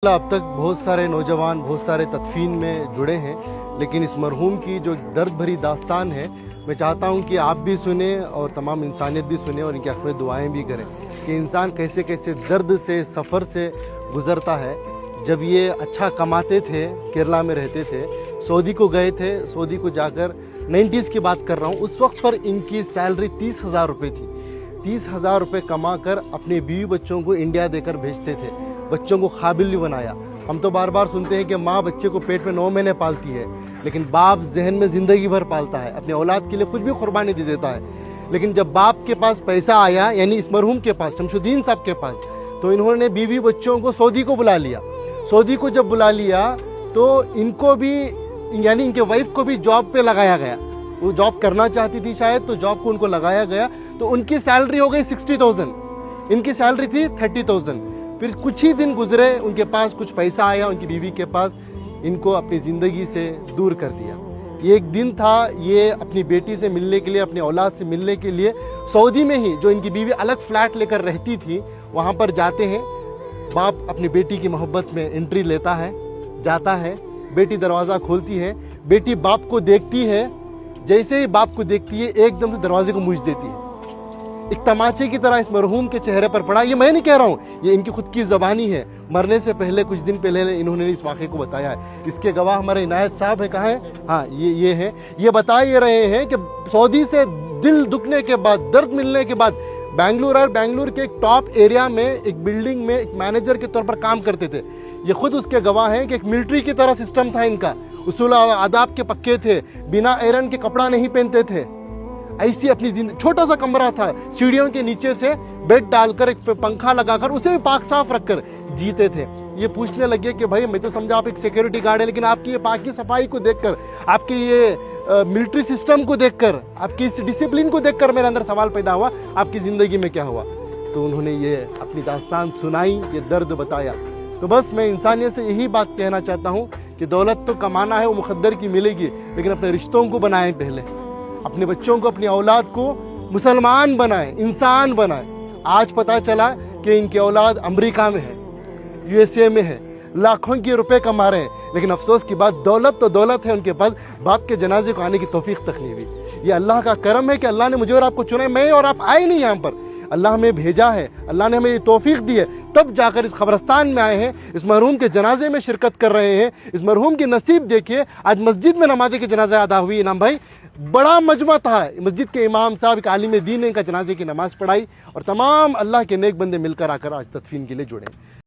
अब तक बहुत सारे नौजवान बहुत सारे तदफीन में जुड़े हैं, लेकिन इस मरहूम की जो दर्द भरी दास्तान है, मैं चाहता हूं कि आप भी सुने और तमाम इंसानियत भी सुने और इनके हक़ में दुआएं भी करें कि इंसान कैसे कैसे दर्द से सफ़र से गुज़रता है। जब ये अच्छा कमाते थे, केरला में रहते थे, सऊदी को गए थे, सऊदी को जाकर 90s की बात कर रहा हूँ, उस वक्त पर इनकी सैलरी 30,000 रुपये थी। 30,000 रुपये कमा कर अपने बीवी बच्चों को इंडिया देकर भेजते थे, बच्चों को काबिल भी बनाया। हम तो बार बार सुनते हैं कि माँ बच्चे को पेट में 9 महीने पालती है, लेकिन बाप जहन में ज़िंदगी भर पालता है, अपने औलाद के लिए कुछ भी कुर्बानी दे देता है। लेकिन जब बाप के पास पैसा आया, यानी इस मरहूम के पास, शमशुद्दीन साहब के पास, तो इन्होंने बीवी बच्चों को सऊदी को बुला लिया। सऊदी को जब बुला लिया तो इनको भी, यानी इनके वाइफ को भी जॉब पे लगाया गया। वो जॉब करना चाहती थी शायद, तो जॉब को उनको लगाया गया, तो उनकी सैलरी हो गई 60,000, इनकी सैलरी थी 30,000। फिर कुछ ही दिन गुजरे, उनके पास कुछ पैसा आया, उनकी बीवी के पास, इनको अपनी ज़िंदगी से दूर कर दिया। ये एक दिन था, ये अपनी बेटी से मिलने के लिए, अपने औलाद से मिलने के लिए सऊदी में ही, जो इनकी बीवी अलग फ्लैट लेकर रहती थी, वहाँ पर जाते हैं। बाप अपनी बेटी की मोहब्बत में एंट्री लेता है, जाता है, बेटी दरवाज़ा खोलती है, बेटी बाप को देखती है, जैसे ही बाप को देखती है एकदम से दरवाजे को मूछ देती है। एक तमाचे की तरह इस मरहूम के चेहरे पर पड़ा। ये मैं नहीं कह रहा हूँ, ये इनकी खुद की ज़बानी है। मरने से पहले, कुछ दिन पहले इन्होंने इस वाक़े को बताया है। इसके गवाह हमारे इनायत साहब है, कहाँ है? हाँ, ये हैं। ये बता ये रहे हैं कि सऊदी से दिल दुखने के बाद, दर्द मिलने के बाद, बेंगलुरु के एक टॉप एरिया में एक बिल्डिंग में एक मैनेजर के तौर पर काम करते थे। ये खुद उसके गवाह हैं कि एक मिलिट्री की तरह सिस्टम था इनका, उसूल आदाब के पक्के थे, बिना आयरन के कपड़ा नहीं पहनते थे। ऐसी अपनी जिंदगी, छोटा सा कमरा था, सीढ़ियों के नीचे से बेड डालकर, एक पंखा लगाकर, उसे भी पाक साफ रखकर जीते थे। ये पूछने लगे कि भाई मैं तो समझा आप एक सिक्योरिटी गार्ड है, लेकिन आपकी ये पाकी सफाई को देखकर, आपके ये मिलिट्री सिस्टम को देखकर, आपकी इस डिसिप्लिन को देखकर मेरे अंदर सवाल पैदा हुआ, आपकी ज़िंदगी में क्या हुआ? तो उन्होंने ये अपनी दास्तान सुनाई, ये दर्द बताया। तो बस मैं इंसानियत से यही बात कहना चाहता हूँ कि दौलत तो कमाना है, वो मुकद्दर की मिलेगी, लेकिन अपने रिश्तों को बनाएं पहले, अपने बच्चों को, अपनी औलाद को मुसलमान बनाएं, इंसान बनाएं। आज पता चला कि इनकी औलाद अमेरिका में है, USA में है, लाखों के रुपए कमा रहे हैं, लेकिन अफसोस की बात, दौलत तो दौलत है, उनके पास बाप के जनाजे को आने की तौफीक तक नहीं हुई। ये अल्लाह का करम है कि अल्लाह ने मुझे और आपको चुना है। मैं और आप आए नहीं यहाँ पर, अल्लाह हमें भेजा है, अल्लाह ने हमें ये तौफीक दी है, तब जाकर इस कब्रस्तान में आए हैं, इस मरहूम के जनाजे में शिरकत कर रहे हैं। इस मरहूम की नसीब देखिए, आज मस्जिद में नमाज़े के जनाजा अदा हुई। इनाम भाई, बड़ा मजमा था, मस्जिद के इमाम साहब, एक आलिम दीन ने इनका जनाजे की नमाज़ पढ़ाई, और तमाम अल्लाह के नेक बंदे मिलकर आकर आज तदफीन के लिए जुड़े।